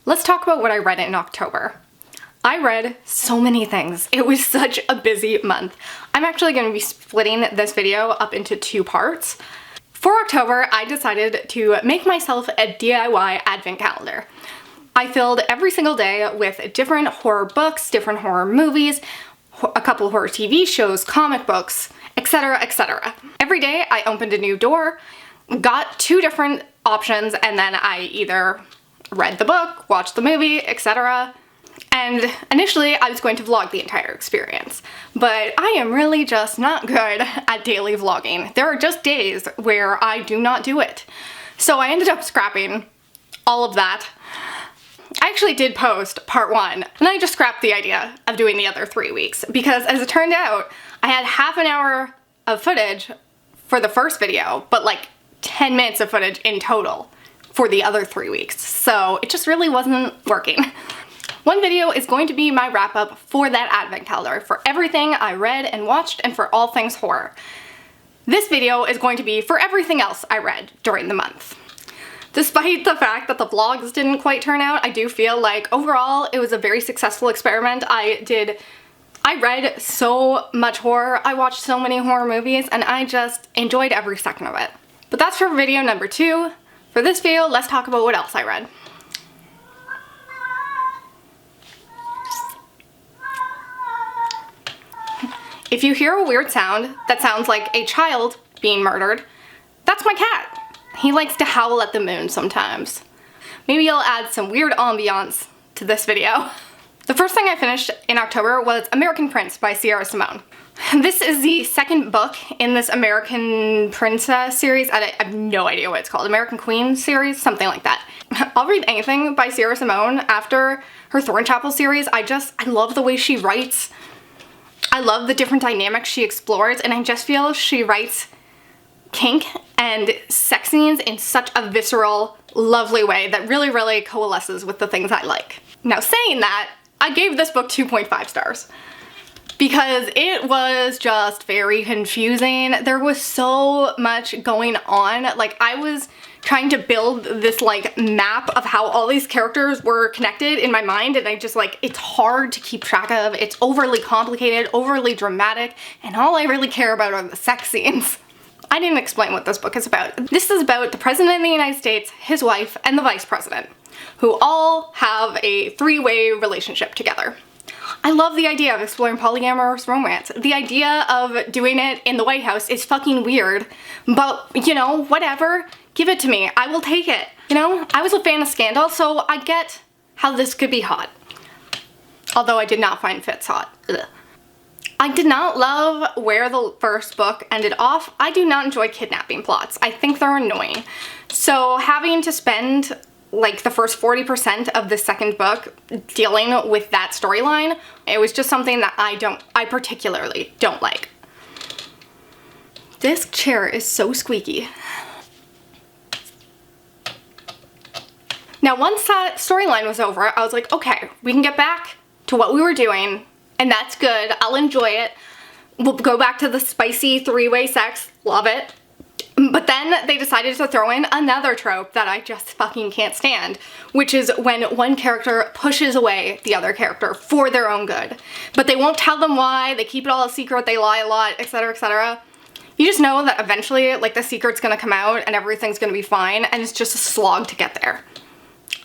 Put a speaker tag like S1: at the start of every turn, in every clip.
S1: Let's talk about what I read in October. I read so many things. It was such a busy month. I'm actually going to be splitting this video up into 2 parts. For October, I decided to make myself a DIY advent calendar. I filled every single day with different horror books, different horror movies, a couple horror TV shows, comic books, etc, etc. Every day I opened a new door, got 2 different options, and then I either read the book, watched the movie, etc. And initially I was going to vlog the entire experience, but I am really just not good at daily vlogging. There are just days where I do not do it. So I ended up scrapping all of that. I actually did post part 1, and I just scrapped the idea of doing the other 3 weeks because, as it turned out, I had half an hour of footage for the first video, but like 10 minutes of footage in total for the other 3 weeks. So it just really wasn't working. One video is going to be my wrap up for that advent calendar, for everything I read and watched and for all things horror. This video is going to be for everything else I read during the month. Despite the fact that the vlogs didn't quite turn out, I do feel like overall it was a very successful experiment. I read so much horror, I watched so many horror movies, and I just enjoyed every second of it. But that's for video number 2. For this video, let's talk about what else I read. If you hear a weird sound that sounds like a child being murdered, that's my cat. He likes to howl at the moon sometimes. Maybe I'll add some weird ambiance to this video. The first thing I finished in October was American Prince by Sierra Simone. This is the second book in this American Princess series. I have no idea what it's called. American Queen series? Something like that. I'll read anything by Sierra Simone after her Thornchapel series. I love the way she writes. I love the different dynamics she explores, and I just feel she writes kink and sex scenes in such a visceral, lovely way that really, really coalesces with the things I like. Now, saying that, I gave this book 2.5 stars. Because it was just very confusing. There was so much going on. Like, I was trying to build this like map of how all these characters were connected in my mind, and I just like, it's hard to keep track of. It's overly complicated, overly dramatic, and all I really care about are the sex scenes. I didn't explain what this book is about. This is about the President of the United States, his wife, and the Vice President, who all have a 3-way relationship together. I love the idea of exploring polyamorous romance. The idea of doing it in the White House is fucking weird, but you know, whatever. Give it to me. I will take it. You know, I was a fan of Scandal, so I get how this could be hot. Although I did not find Fitz hot. Ugh. I did not love where the first book ended off. I do not enjoy kidnapping plots. I think they're annoying. So having to spend like the first 40% of the second book dealing with that storyline, it was just something that I particularly don't like. This chair is so squeaky. Now, once that storyline was over, I was like, okay, we can get back to what we were doing, and that's good. I'll enjoy it. We'll go back to the spicy 3-way sex. Love it. But then they decided to throw in another trope that I just fucking can't stand, which is when one character pushes away the other character for their own good. But they won't tell them why, they keep it all a secret, they lie a lot, etc, etc. You just know that eventually, like, the secret's gonna come out and everything's gonna be fine, and it's just a slog to get there.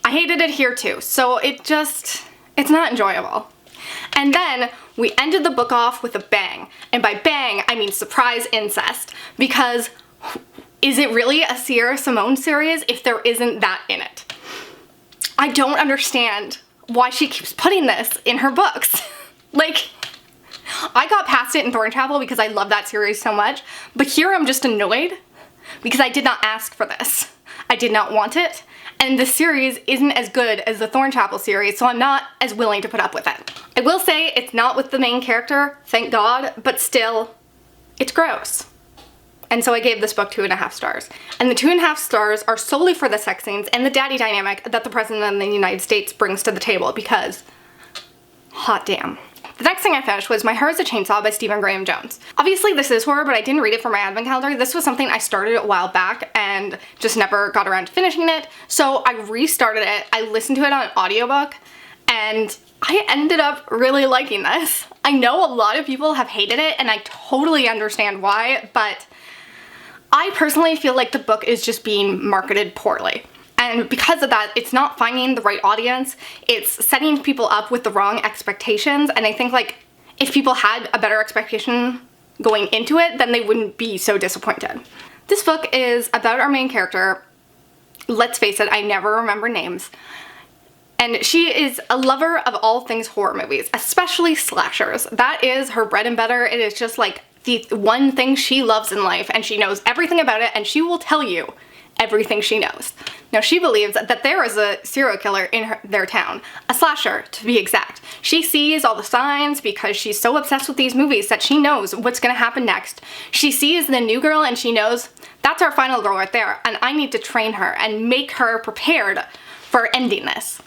S1: I hated it here too, so it's not enjoyable. And then we ended the book off with a bang. And by bang, I mean surprise incest. Because is it really a Sierra Simone series if there isn't that in it? I don't understand why she keeps putting this in her books. Like, I got past it in Thornchapel because I love that series so much, but here I'm just annoyed because I did not ask for this. I did not want it, and the series isn't as good as the Thornchapel series, so I'm not as willing to put up with it. I will say it's not with the main character, thank God, but still, it's gross. And so I gave this book 2.5 stars. And the 2.5 stars are solely for the sex scenes and the daddy dynamic that the President of the United States brings to the table, because hot damn. The next thing I finished was My Hair is a Chainsaw by Stephen Graham Jones. Obviously this is horror, but I didn't read it for my advent calendar. This was something I started a while back and just never got around to finishing it. So I restarted it. I listened to it on an audiobook and I ended up really liking this. I know a lot of people have hated it and I totally understand why, but I personally feel like the book is just being marketed poorly. And because of that, it's not finding the right audience. It's setting people up with the wrong expectations. And I think like if people had a better expectation going into it, then they wouldn't be so disappointed. This book is about our main character. Let's face it, I never remember names. And she is a lover of all things horror movies, especially slashers. That is her bread and butter. It is just like the one thing she loves in life, and she knows everything about it, and she will tell you everything she knows. Now she believes that there is a serial killer in their town, a slasher to be exact. She sees all the signs because she's so obsessed with these movies that she knows what's gonna happen next. She sees the new girl and she knows that's our final girl right there, and I need to train her and make her prepared for ending this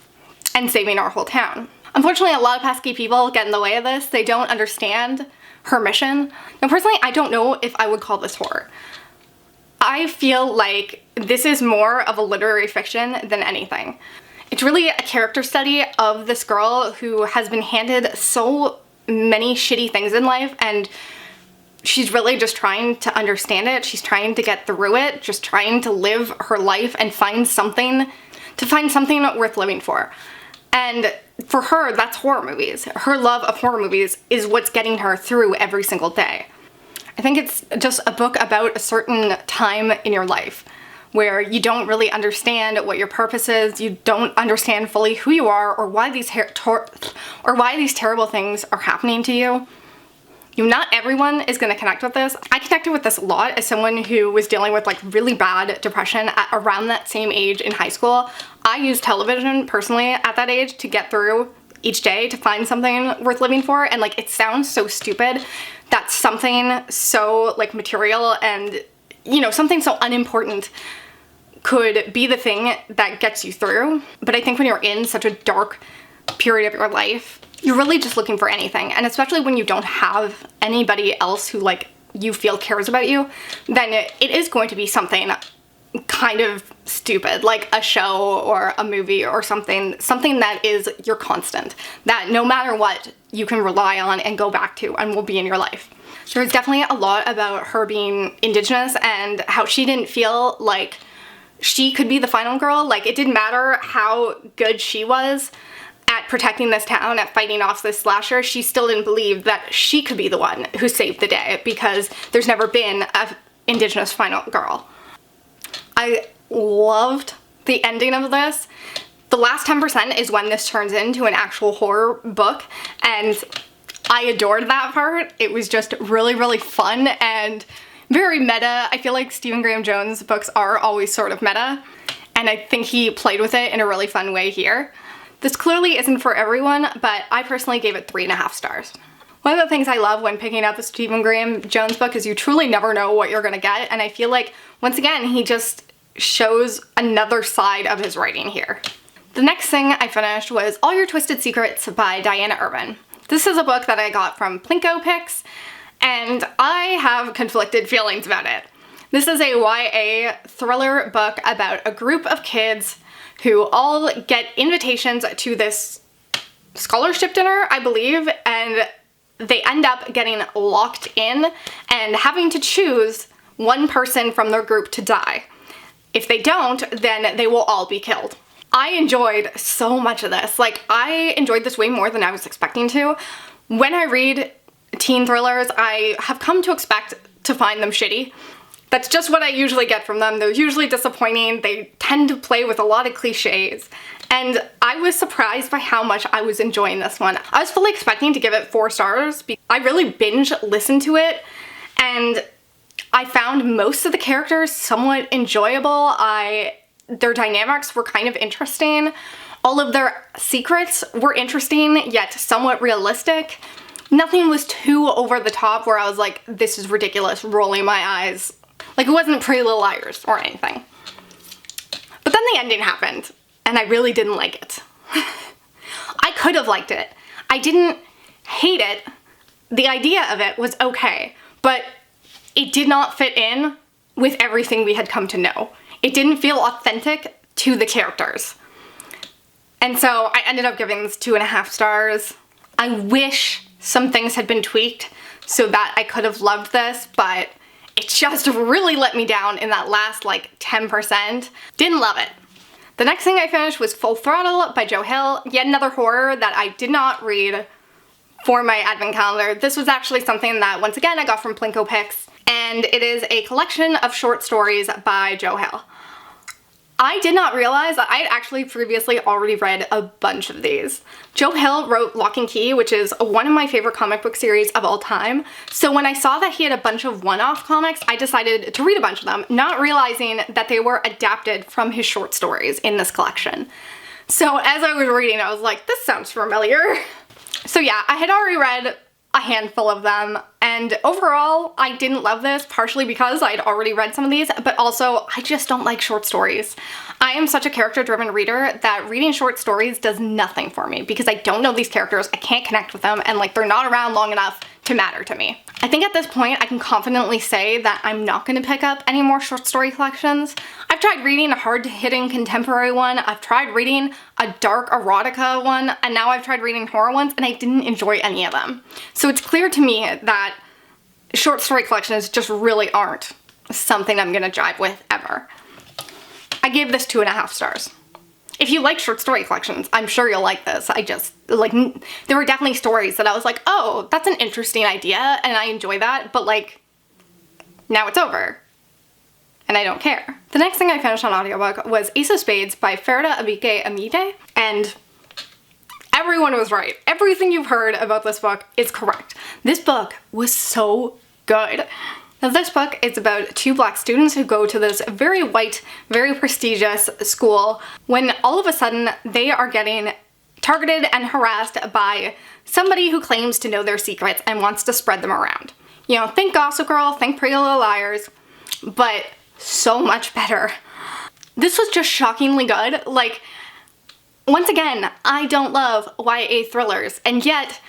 S1: and saving our whole town. Unfortunately, a lot of pesky people get in the way of this. They don't understand her mission. Now personally, I don't know if I would call this horror. I feel like this is more of a literary fiction than anything. It's really a character study of this girl who has been handed so many shitty things in life, and she's really just trying to understand it. She's trying to get through it, just trying to live her life and find something worth living for. And for her, that's horror movies. Her love of horror movies is what's getting her through every single day. I think it's just a book about a certain time in your life where you don't really understand what your purpose is, you don't understand fully who you are or why these terrible things are happening to you. Not everyone is going to connect with this. I connected with this a lot as someone who was dealing with like really bad depression at around that same age in high school. I used television personally at that age to get through each day to find something worth living for, and like it sounds so stupid that something so like material and something so unimportant could be the thing that gets you through. But I think when you're in such a dark period of your life, you're really just looking for anything, and especially when you don't have anybody else who like you feel cares about you, then it is going to be something kind of stupid, like a show or a movie or something that is your constant, that no matter what you can rely on and go back to and will be in your life. There's definitely a lot about her being Indigenous and how she didn't feel like she could be the final girl. Like it didn't matter how good she was at protecting this town, at fighting off this slasher, she still didn't believe that she could be the one who saved the day because there's never been an Indigenous final girl. I loved the ending of this. The last 10% is when this turns into an actual horror book, and I adored that part. It was just really, really fun and very meta. I feel like Stephen Graham Jones' books are always sort of meta, and I think he played with it in a really fun way here. This clearly isn't for everyone, but I personally gave it 3.5 stars. One of the things I love when picking up a Stephen Graham Jones book is you truly never know what you're gonna get, and I feel like, once again, he just shows another side of his writing here. The next thing I finished was All Your Twisted Secrets by Diana Urban. This is a book that I got from Plinko Picks, and I have conflicted feelings about it. This is a YA thriller book about a group of kids who all get invitations to this scholarship dinner, I believe, and they end up getting locked in and having to choose one person from their group to die. If they don't, then they will all be killed. I enjoyed so much of this. Like, I enjoyed this way more than I was expecting to. When I read teen thrillers, I have come to expect to find them shitty. That's just what I usually get from them. They're usually disappointing. They tend to play with a lot of cliches. And I was surprised by how much I was enjoying this one. I was fully expecting to give it 4 stars. I really binge listened to it, and I found most of the characters somewhat enjoyable. Their dynamics were kind of interesting. All of their secrets were interesting, yet somewhat realistic. Nothing was too over the top where I was like, this is ridiculous, rolling my eyes. Like, it wasn't Pretty Little Liars or anything. But then the ending happened, and I really didn't like it. I could have liked it. I didn't hate it. The idea of it was okay, but it did not fit in with everything we had come to know. It didn't feel authentic to the characters. And so I ended up giving this 2.5 stars. I wish some things had been tweaked so that I could have loved this, but it just really let me down in that last like 10%. Didn't love it. The next thing I finished was Full Throttle by Joe Hill, yet another horror that I did not read for my advent calendar. This was actually something that, once again, I got from Plinko Picks, and it is a collection of short stories by Joe Hill. I did not realize that I had actually previously already read a bunch of these. Joe Hill wrote Lock and Key, which is one of my favorite comic book series of all time. So when I saw that he had a bunch of one-off comics, I decided to read a bunch of them, not realizing that they were adapted from his short stories in this collection. So as I was reading, I was like, this sounds familiar. So yeah, I had already read a handful of them, and overall I didn't love this, partially because I'd already read some of these, but also I just don't like short stories. I am such a character-driven reader that reading short stories does nothing for me because I don't know these characters, I can't connect with them, and like they're not around long enough to matter to me. I think at this point I can confidently say that I'm not going to pick up any more short story collections. I've tried reading a hard-hitting contemporary one, I've tried reading a dark erotica one, and now I've tried reading horror ones, and I didn't enjoy any of them. So it's clear to me that short story collections just really aren't something I'm gonna jive with ever. I gave this 2.5 stars. If you like short story collections, I'm sure you'll like this. I just, like, there were definitely stories that I was like, oh, that's an interesting idea, and I enjoy that, but like, now it's over. And I don't care. The next thing I finished on audiobook was Ace of Spades by Faridah Àbíké-Íyímídé, and everyone was right. Everything you've heard about this book is correct. This book was so good. Now this book is about 2 black students who go to this very white, very prestigious school when all of a sudden they are getting targeted and harassed by somebody who claims to know their secrets and wants to spread them around. You know, think Gossip Girl, think Pretty Little Liars, but so much better. This was just shockingly good. Like, once again, I don't love YA thrillers, and yet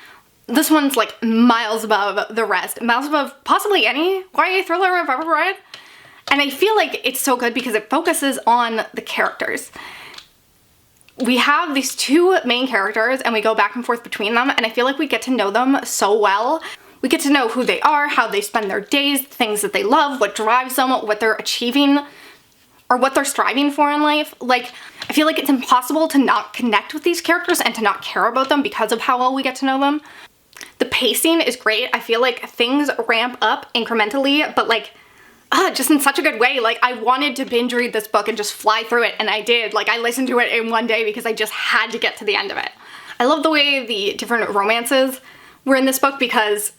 S1: this one's like miles above the rest, miles above possibly any YA thriller I've ever read. And I feel like it's so good because it focuses on the characters. We have these 2 main characters and we go back and forth between them, and I feel like we get to know them so well. We get to know who they are, how they spend their days, things that they love, what drives them, what they're achieving, or what they're striving for in life. Like, I feel like it's impossible to not connect with these characters and to not care about them because of how well we get to know them. The pacing is great. I feel like things ramp up incrementally, but like, just in such a good way. Like, I wanted to binge read this book and just fly through it, and I did. Like, I listened to it in one day because I just had to get to the end of it. I love the way the different romances were in this book because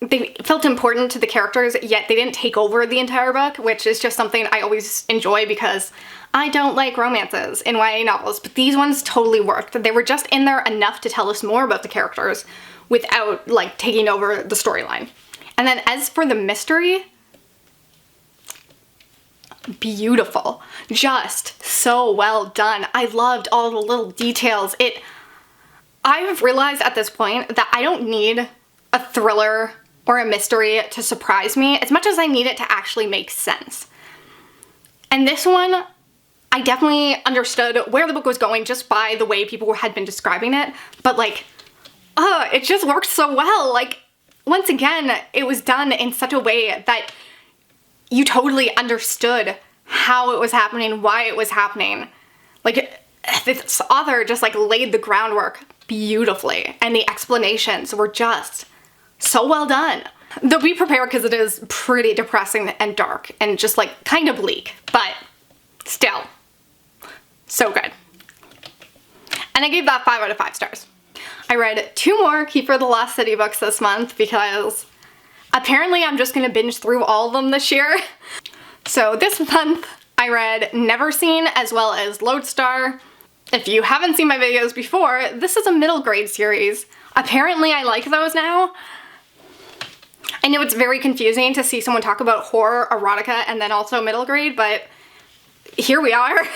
S1: they felt important to the characters, yet they didn't take over the entire book, which is just something I always enjoy because I don't like romances in YA novels, but these ones totally worked. They were just in there enough to tell us more about the characters without like taking over the storyline. And then as for the mystery, beautiful. Just so well done. I loved all the little details. I've realized at this point that I don't need a thriller or a mystery to surprise me as much as I need it to actually make sense. And this one, I definitely understood where the book was going just by the way people had been describing it, but like, it just worked so well. Like, once again, it was done in such a way that you totally understood how it was happening, why it was happening. Like, this author just like laid the groundwork beautifully, and the explanations were just so well done. Though be prepared because it is pretty depressing and dark and just like kind of bleak, but still, so good. And I gave that 5 out of 5 stars. I read 2 more Keeper the Lost City books this month because apparently I'm just gonna binge through all of them this year. So this month I read Neverseen as well as Lodestar. If you haven't seen my videos before, this is a middle grade series. Apparently I like those now. I know it's very confusing to see someone talk about horror, erotica, and then also middle grade, but here we are.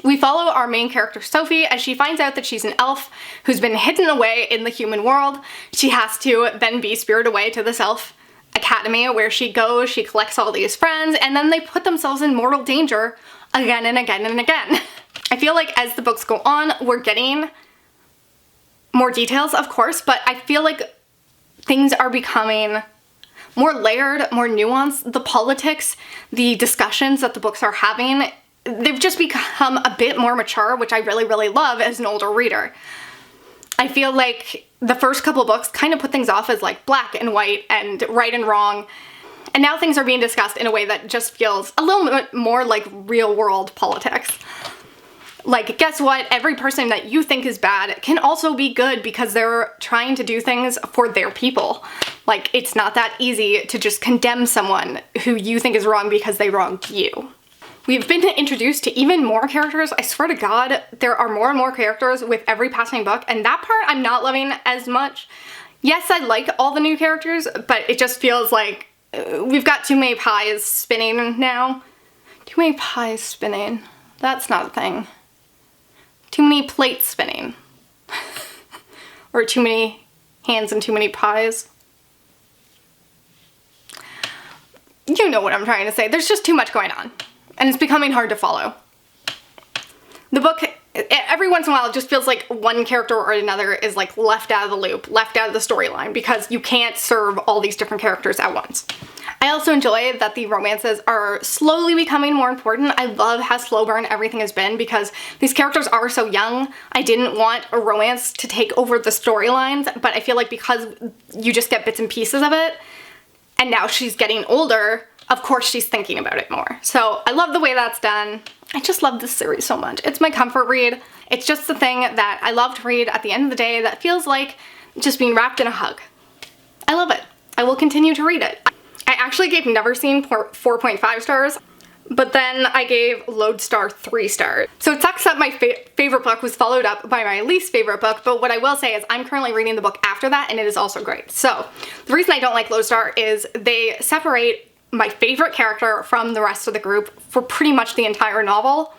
S1: We follow our main character Sophie as she finds out that she's an elf who's been hidden away in the human world. She has to then be spirited away to this elf academy where she goes, she collects all these friends, and then they put themselves in mortal danger again and again and again. I feel like as the books go on, we're getting more details, of course, but I feel like things are becoming more layered, more nuanced. The politics, the discussions that the books are having, they've just become a bit more mature, which I really, really love as an older reader. I feel like the first couple books kind of put things off as like black and white and right and wrong, and now things are being discussed in a way that just feels a little bit more like real world politics. Like, guess what? Every person that you think is bad can also be good because they're trying to do things for their people. Like, it's not that easy to just condemn someone who you think is wrong because they wronged you. We've been introduced to even more characters. I swear to God, there are more and more characters with every passing book, and that part I'm not loving as much. Yes, I like all the new characters, but it just feels like we've got too many pies spinning now. Too many pies spinning. That's not a thing. Too many plates spinning. Or too many hands and too many pies. You know what I'm trying to say. There's just too much going on. And it's becoming hard to follow. The book, every once in a while, it just feels like one character or another is like left out of the loop, left out of the storyline, because you can't serve all these different characters at once. I also enjoy that the romances are slowly becoming more important. I love how slow burn everything has been because these characters are so young. I didn't want a romance to take over the storylines, but I feel like because you just get bits and pieces of it, and now she's getting older, of course she's thinking about it more. So I love the way that's done. I just love this series so much. It's my comfort read. It's just the thing that I love to read at the end of the day that feels like just being wrapped in a hug. I love it. I will continue to read it. I actually gave Neverseen 4.5 stars, but then I gave Lodestar 3 stars. So it sucks that my favorite book was followed up by my least favorite book, but what I will say is I'm currently reading the book after that, and it is also great. So the reason I don't like Lodestar is they separate my favorite character from the rest of the group for pretty much the entire novel.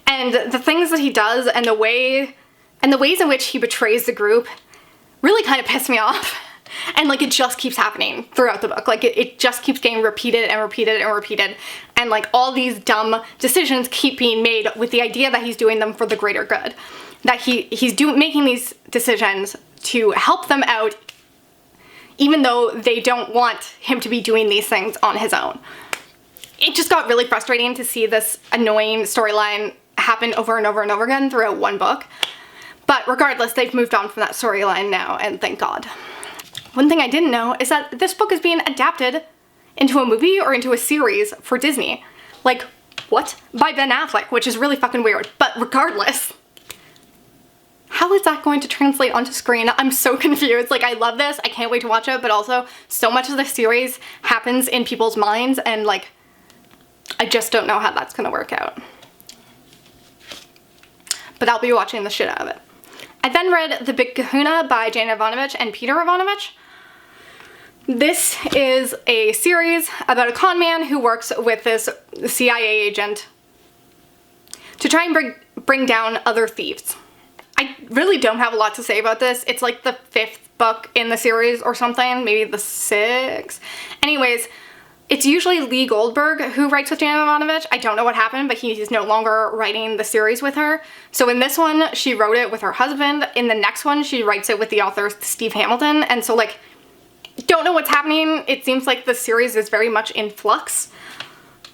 S1: And the things that he does and the ways in which he betrays the group really kind of piss me off. And like it just keeps happening throughout the book. Like it just keeps getting repeated and repeated and repeated. And like all these dumb decisions keep being made with the idea that he's doing them for the greater good. That he's making these decisions to help them out even though they don't want him to be doing these things on his own. It just got really frustrating to see this annoying storyline happen over and over and over again throughout one book. But regardless, they've moved on from that storyline now, and thank God. One thing I didn't know is that this book is being adapted into a movie or into a series for Disney. Like, what? By Ben Affleck, which is really fucking weird. But regardless, how is that going to translate onto screen? I'm so confused. Like, I love this. I can't wait to watch it, but also so much of the series happens in people's minds, and like, I just don't know how that's gonna work out. But I'll be watching the shit out of it. I then read The Big Kahuna by Jane Evanovich and Peter Evanovich. This is a series about a con man who works with this CIA agent to try and bring down other thieves. I really don't have a lot to say about this. It's like the 5th book in the series or something, maybe the 6th. Anyways, it's usually Lee Goldberg who writes with Jane Evanovich. I don't know what happened, but he's no longer writing the series with her. So in this one, she wrote it with her husband. In the next one, she writes it with the author Steve Hamilton. And so like, don't know what's happening. It seems like the series is very much in flux.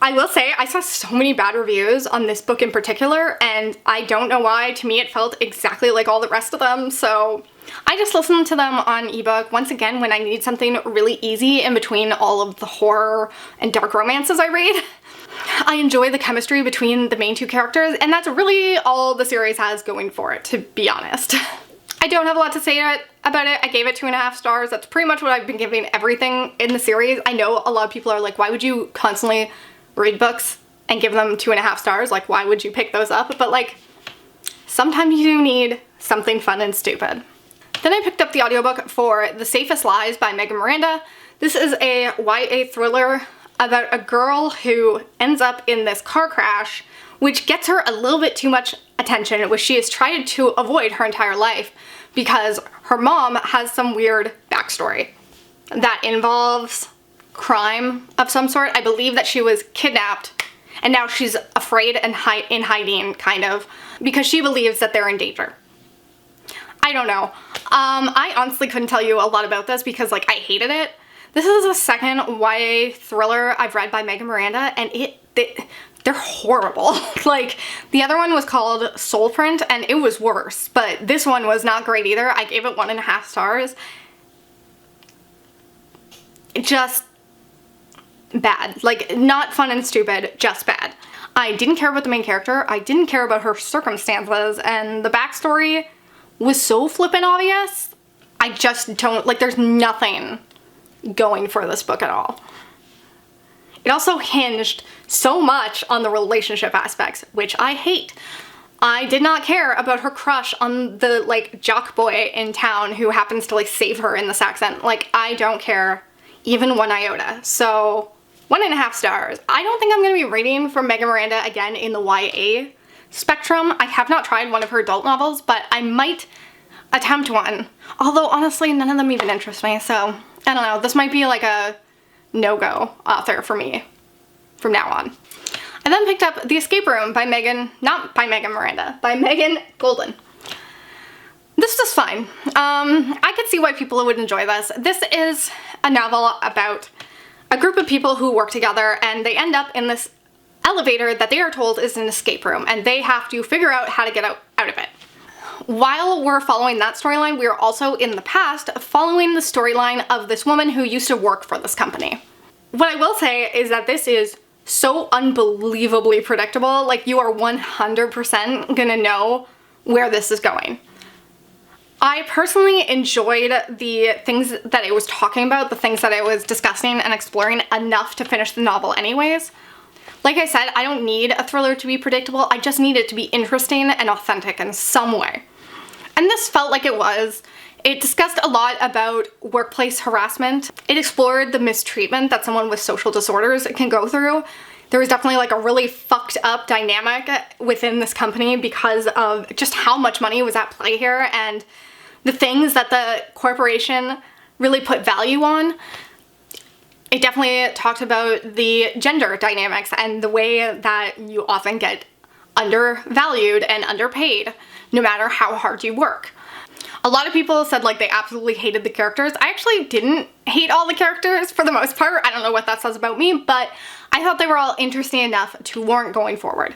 S1: I will say, I saw so many bad reviews on this book in particular, and I don't know why. To me, it felt exactly like all the rest of them, so I just listened to them on ebook once again when I need something really easy in between all of the horror and dark romances I read. I enjoy the chemistry between the main two characters, and that's really all the series has going for it, to be honest. I don't have a lot to say about it. I gave it 2.5 stars. That's pretty much what I've been giving everything in the series. I know a lot of people are like, why would you constantly read books and give them 2.5 stars? Like, why would you pick those up? But like, sometimes you need something fun and stupid. Then I picked up the audiobook for The Safest Lies by Megan Miranda. This is a YA thriller about a girl who ends up in this car crash which gets her a little bit too much attention, which she has tried to avoid her entire life because her mom has some weird backstory that involves crime of some sort. I believe that she was kidnapped and now she's afraid and in hiding, kind of, because she believes that they're in danger. I don't know. I honestly couldn't tell you a lot about this because, like, I hated it. This is the second YA thriller I've read by Megan Miranda, and they're horrible. Like, the other one was called Soul Print, and it was worse, but this one was not great either. I gave it 1.5 stars. Just bad. Like, not fun and stupid, just bad. I didn't care about the main character. I didn't care about her circumstances, and the backstory was so flippin' obvious. I just don't, like, there's nothing going for this book at all. It also hinged so much on the relationship aspects, which I hate. I did not care about her crush on the, like, jock boy in town who happens to, like, save her in this accent. Like, I don't care even 1 iota. So 1.5 stars. I don't think I'm going to be reading from Megan Miranda again in the YA spectrum. I have not tried one of her adult novels, but I might attempt one. Although, honestly, none of them even interest me, so I don't know. This might be like a no-go author for me from now on. I then picked up The Escape Room by not by Megan Miranda, by Megan Goldin. This was fine. I could see why people would enjoy this. This is a novel about a group of people who work together and they end up in this elevator that they are told is an escape room, and they have to figure out how to get out of it. While we're following that storyline, we are also in the past following the storyline of this woman who used to work for this company. What I will say is that this is so unbelievably predictable. Like, you are 100% gonna know where this is going. I personally enjoyed the things that it was talking about, the things that it was discussing and exploring enough to finish the novel anyways. Like I said, I don't need a thriller to be predictable, I just need it to be interesting and authentic in some way. And this felt like it was. It discussed a lot about workplace harassment. It explored the mistreatment that someone with social disorders can go through. There was definitely like a really fucked up dynamic within this company because of just how much money was at play here and the things that the corporation really put value on. It definitely talked about the gender dynamics and the way that you often get undervalued and underpaid no matter how hard you work. A lot of people said like they absolutely hated the characters. I actually didn't hate all the characters for the most part. I don't know what that says about me, but I thought they were all interesting enough to warrant going forward.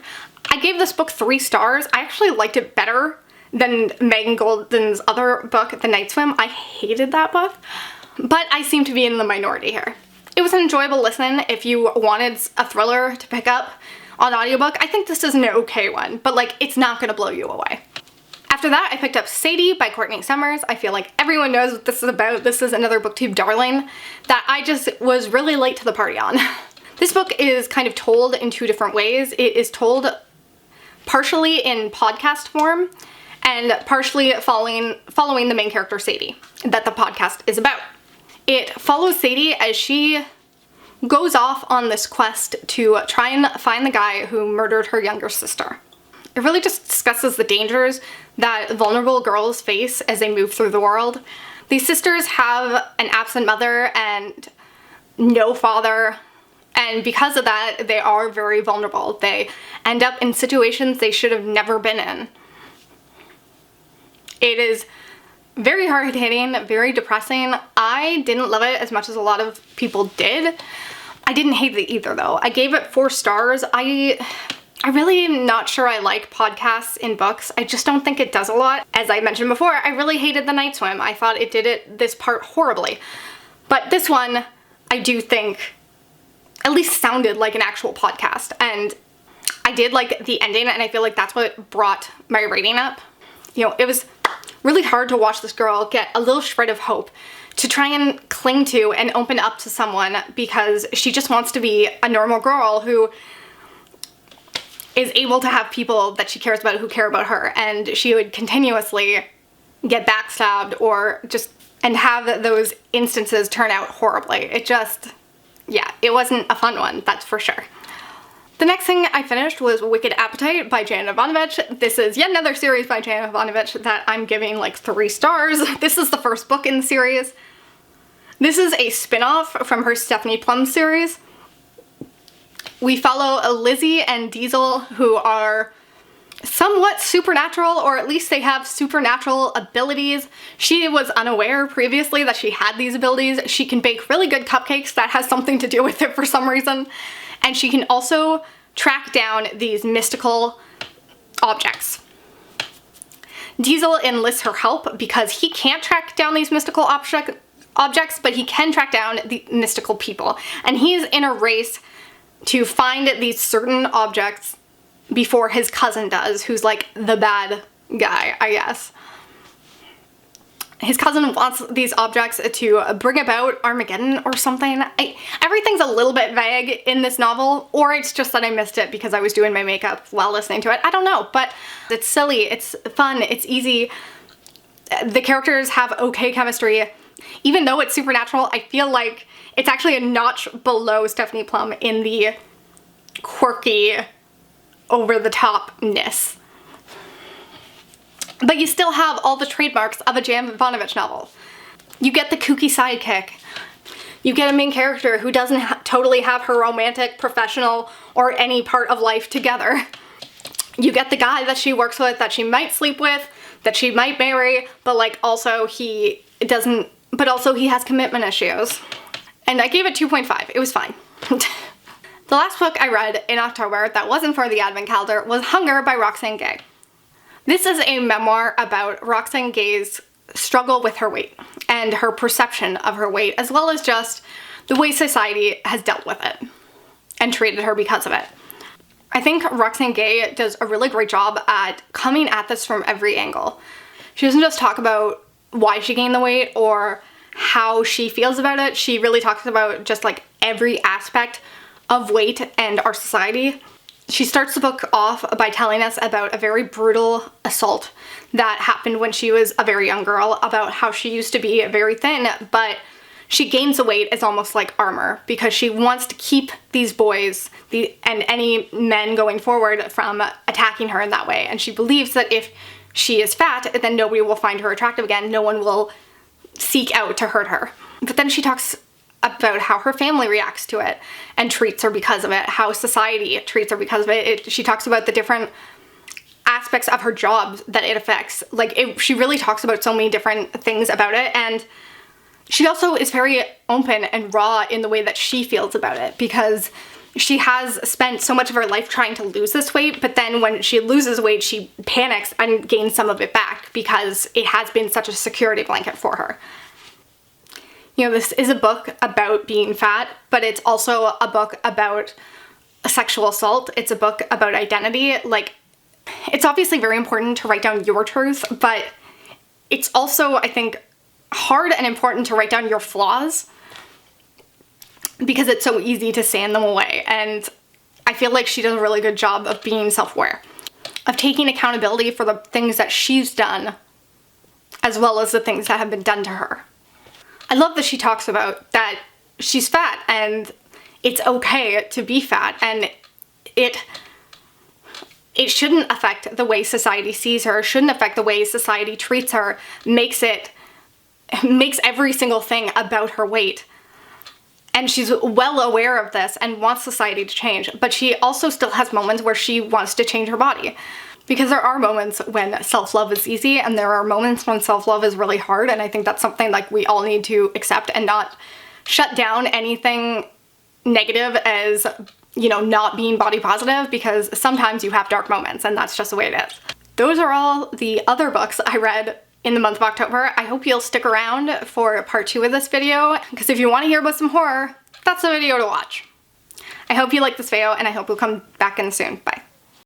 S1: I gave this book 3 stars. I actually liked it better than Megan Goldin's other book, The Night Swim. I hated that book, but I seem to be in the minority here. It was an enjoyable listen if you wanted a thriller to pick up on audiobook. I think this is an okay one, but like it's not gonna blow you away. After that, I picked up Sadie by Courtney. I feel like everyone knows what this is about. This is another booktube darling that I just was really late to the party on. This book is kind of told in 2 different ways. It is told partially in podcast form and partially following the main character Sadie that the podcast is about. It follows Sadie as she goes off on this quest to try and find the guy who murdered her younger sister. It really just discusses the dangers that vulnerable girls face as they move through the world. These sisters have an absent mother and no father, and because of that, they are very vulnerable. They end up in situations they should have never been in. It is very hard-hitting, very depressing. I didn't love it as much as a lot of people did. I didn't hate it either though. I gave it 4 stars. I really am not sure I like podcasts in books. I just don't think it does a lot. As I mentioned before, I really hated The Night Swim. I thought it did this part horribly. But this one, I do think at least sounded like an actual podcast. And I did like the ending, and I feel like that's what brought my rating up. You know, it was really hard to watch this girl get a little shred of hope to try and cling to and open up to someone because she just wants to be a normal girl who is able to have people that she cares about who care about her, and she would continuously get backstabbed or just and have those instances turn out horribly. It just, yeah, it wasn't a fun one, that's for sure. The next thing I finished was Wicked Appetite by Jan Evanovich. This is yet another series by Jan Evanovich that I'm giving like 3 stars. This is the first book in the series. This is a spin-off from her Stephanie Plum series. We follow Lizzie and Diesel, who are somewhat supernatural, or at least they have supernatural abilities. She was unaware previously that she had these abilities. She can bake really good cupcakes. That has something to do with it for some reason. And she can also track down these mystical objects. Diesel enlists her help because he can't track down these mystical objects, but he can track down the mystical people. And he's in a race to find these certain objects before his cousin does, who's like the bad guy, I guess. His cousin wants these objects to bring about Armageddon or something. Everything's a little bit vague in this novel, or it's just that I missed it because I was doing my makeup while listening to it. I don't know, but it's silly, it's fun, it's easy. The characters have okay chemistry. Even though it's supernatural, I feel like it's actually a notch below Stephanie Plum in the quirky, over-the-top-ness. But you still have all the trademarks of a Jan Evanovich novel. You get the kooky sidekick. You get a main character who doesn't totally have her romantic, professional, or any part of life together. You get the guy that she works with, that she might sleep with, that she might marry, but like also he doesn't, but also he has commitment issues. And I gave it 2.5. It was fine. The last book I read in October that wasn't for the Advent calendar was Hunger by Roxane Gay. This is a memoir about Roxane Gay's struggle with her weight and her perception of her weight, as well as just the way society has dealt with it and treated her because of it. I think Roxane Gay does a really great job at coming at this from every angle. She doesn't just talk about why she gained the weight or how she feels about it. She really talks about just like every aspect of weight and our society. She starts the book off by telling us about a very brutal assault that happened when she was a very young girl, about how she used to be very thin, but she gains the weight as almost like armor because she wants to keep these boys and any men going forward from attacking her in that way. And she believes that if she is fat, then nobody will find her attractive again. No one will seek out to hurt her. But then she talks about how her family reacts to it and treats her because of it, how society treats her because of it. She talks about the different aspects of her job that it affects. She really talks about so many different things about it, and she also is very open and raw in the way that she feels about it, because she has spent so much of her life trying to lose this weight, but then when she loses weight, she panics and gains some of it back because it has been such a security blanket for her. You know, this is a book about being fat, but it's also a book about sexual assault. It's a book about identity. Like, it's obviously very important to write down your truth, but it's also, I think, hard and important to write down your flaws because it's so easy to sand them away. And I feel like she does a really good job of being self-aware, of taking accountability for the things that she's done, as well as the things that have been done to her. I love that she talks about that she's fat and it's okay to be fat, and it shouldn't affect the way society sees her, shouldn't affect the way society treats her, makes every single thing about her weight. And she's well aware of this and wants society to change, but she also still has moments where she wants to change her body. Because there are moments when self-love is easy and there are moments when self-love is really hard, and I think that's something like we all need to accept and not shut down anything negative as, you know, not being body positive, because sometimes you have dark moments and that's just the way it is. Those are all the other books I read in the month of October. I hope you'll stick around for part 2 of this video, because if you want to hear about some horror, that's the video to watch. I hope you like this video and I hope you'll come back in soon. Bye.